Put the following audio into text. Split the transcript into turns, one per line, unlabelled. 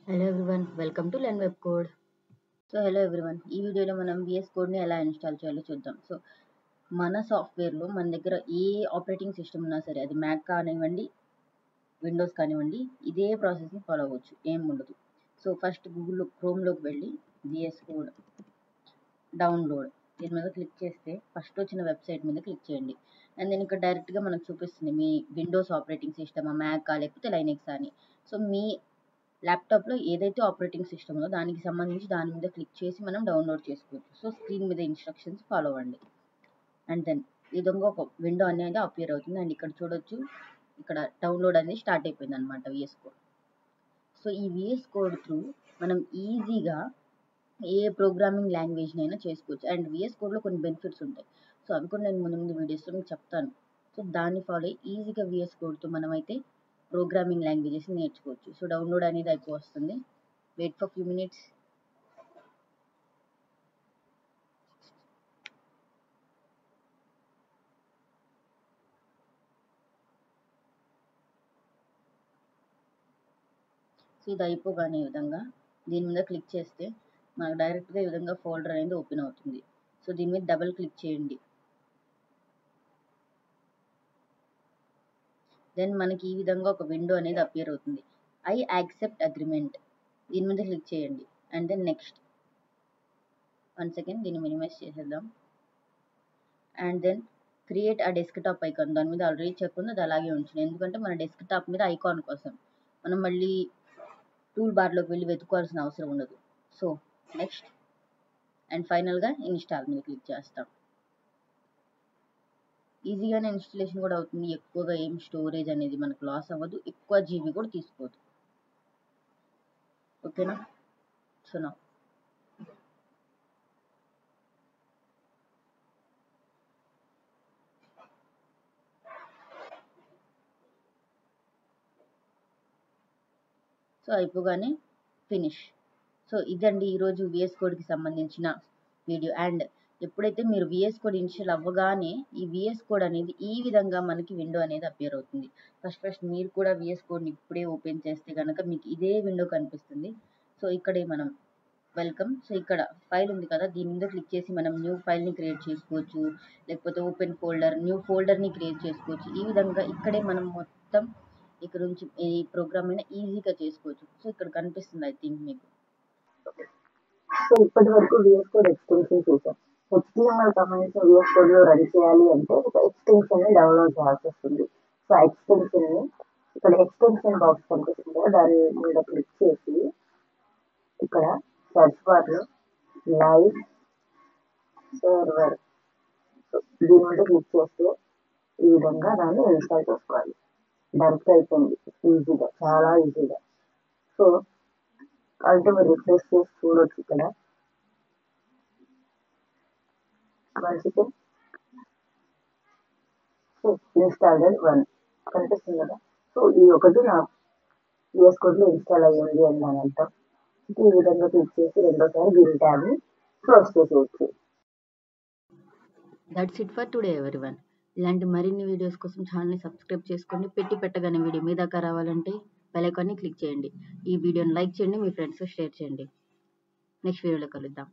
Hello everyone, welcome to learn web code. Hello everyone, ఈ వీడియోలో మనం VS కోడ్ని ఎలా ఇన్స్టాల్ చేయాలో చూద్దాం. మన సాఫ్ట్వేర్లో మన దగ్గర ఏ ఆపరేటింగ్ సిస్టమ్ ఉన్నా సరే, అది మ్యాక్ కానివ్వండి, విండోస్ కానివ్వండి, ఇదే ప్రాసెస్ని ఫాలో అవ్వచ్చు, ఏం ఉండదు. ఫస్ట్ గూగుల్లో క్రోమ్లోకి వెళ్ళి VS కోడ్ డౌన్లోడ్ దీని మీద క్లిక్ చేస్తే ఫస్ట్ వచ్చిన వెబ్సైట్ మీద క్లిక్ చేయండి. అండ్ దెన్ ఇక్కడ డైరెక్ట్గా మనకు చూపిస్తుంది మీ విండోస్ ఆపరేటింగ్ సిస్టమా, మ్యాక్ లేకపోతే లైనెక్స్ అని. మీ ల్యాప్టాప్లో ఏదైతే ఆపరేటింగ్ సిస్టమ్ ఉందో దానికి సంబంధించి దాని మీద క్లిక్ చేసి మనం డౌన్లోడ్ చేసుకోవచ్చు. స్క్రీన్ మీద ఇన్స్ట్రక్షన్స్ ఫాలో అవ్వండి. అండ్ దెన్ ఈ విధంగా ఒక విండో అనేది అపియర్ అవుతుంది. అండ్ ఇక్కడ చూడొచ్చు, ఇక్కడ డౌన్లోడ్ అనేది స్టార్ట్ అయిపోయింది అనమాట VS కోడ్. ఈ VS కోడ్ త్రూ మనం ఈజీగా ఏ ప్రోగ్రామింగ్ లాంగ్వేజ్ని అయినా చేసుకోవచ్చు. అండ్ VS కోడ్లో కొన్ని బెనిఫిట్స్ ఉంటాయి. అవి కూడా నేను ముందు వీడియోస్లో మీకు చెప్తాను. దాన్ని ఫాలో అయ్యి ఈజీగా VS కోడ్తో మనమైతే ప్రోగ్రామింగ్ లాంగ్వేజెస్ నేర్చుకోవచ్చు. డౌన్లోడ్ అనేది అయిపోతుంది. Wait for few minutes. ఇది అయిపోగానే ఈ విధంగా దీని మీద క్లిక్ చేస్తే మనకు డైరెక్ట్గా ఈ విధంగా ఫోల్డర్ అనేది ఓపెన్ అవుతుంది. దీని మీద డబుల్ క్లిక్ చేయండి. దెన్ మనకి ఈ విధంగా ఒక విండో అనేది అపియర్ అవుతుంది. ఐ యాక్సెప్ట్ అగ్రిమెంట్ దీని మీద క్లిక్ చేయండి. And then next. One second, దీన్ని మినిమైజ్ చేసేద్దాం. And then create a desktop icon, దాని మీద ఆల్రెడీ చెక్ ఉంది, అది అలాగే ఉంచండి. ఎందుకంటే మన డెస్క్టాప్ మీద ఐకాన్ కోసం మనం మళ్ళీ టూల్ బార్లోకి వెళ్ళి వెతుకోవాల్సిన అవసరం ఉండదు. నెక్స్ట్. అండ్ ఫైనల్గా ఇన్స్టాల్ మీద క్లిక్ చేస్తాం. ఈజీగానే ఇన్స్టాలేషన్ కూడా అవుతుంది. ఎక్కువగా ఏం స్టోరేజ్ అనేది మనకు లాస్ అవ్వదు, ఎక్కువ జీబీ కూడా తీసుకోదు. ఓకేనా? నా అయిపోగానే ఫినిష్. ఇదండి ఈరోజు VS కోడ్కి సంబంధించిన వీడియో. అండ్ ఎప్పుడైతే మీరు VS కోడ్ ఇన్స్టాల్ అవ్వగానే ఈ VS కోడ్ అనేది ఈ విధంగా మనకి విండో అనేది అపియర్ అవుతుంది. ఫస్ట్ మీరు కూడా VS కోడ్ని ఇప్పుడే ఓపెన్ చేస్తే కనుక మీకు ఇదే విండో కనిపిస్తుంది. ఇక్కడే మనం వెల్కమ్. ఇక్కడ ఫైల్ ఉంది కదా, దీని మీద క్లిక్ చేసి మనం న్యూ ఫైల్ని క్రియేట్ చేసుకోవచ్చు, లేకపోతే ఓపెన్ ఫోల్డర్, న్యూ ఫోల్డర్ని క్రియేట్ చేసుకోవచ్చు. ఈ విధంగా ఇక్కడే మనం మొత్తం ఇక్కడ నుంచి ఈ ప్రోగ్రామ్ అయినా ఈజీగా చేసుకోవచ్చు. ఇక్కడ కనిపిస్తుంది ఐ థింక్ మీకు. ఇప్పటి వరకు VS కోడ్ ఎక్స్టెన్షన్ చూసాం. HTML కమాండ్స్ VS కోడ్ లో రన్ చేయాలి అంటే ఒక ఎక్స్టెన్షన్ ని డౌన్లోడ్ చేయాల్సి వస్తుంది. ఆ ఎక్స్టెన్షన్ ని ఇక్కడ ఎక్స్టెన్షన్ బాక్స్ కనిపిస్తుంది కదా, దాని మీద క్లిక్ చేసి ఇక్కడ సెర్చ్ బార్ లో లైవ్ సర్వర్ దీని మీద క్లిక్ చేస్తే ఈ విధంగా దాన్ని ఇన్స్టాల్ చేసుకోవాలి. డైరెక్ట్ అయిపోయింది, ఈజీగా, చాలా ఈజీగా. అంటే మీరు రిఫ్రెష్ చేసి చూడొచ్చు. ఇక్కడ మంచిగా ఇన్స్టాల్డ్ 1 కనిపిస్తుంది కదా. ఈ ఒకటి నా VS కోడ్ లో ఇన్స్టాల్ అయ్యింది అని దాని అర్థం. ఈ విధంగా క్లిక్ చేసి రెండోసారి గ్రీన్ ట్యాబ్ ని క్లోజ్ చేసేయచ్చు. That's it for today everyone. ఇలాంటి మరిన్ని వీడియోస్ కోసం ఛానల్ని సబ్స్క్రైబ్ చేసుకోండి. పెట్టగానే వీడియో మీ దాకా రావాలంటే బెల్ ఐకాన్ని క్లిక్ చేయండి. ఈ వీడియోని లైక్ చేయండి, మీ ఫ్రెండ్స్తో షేర్ చేయండి. నెక్స్ట్ వీడియోలో కలుద్దాం.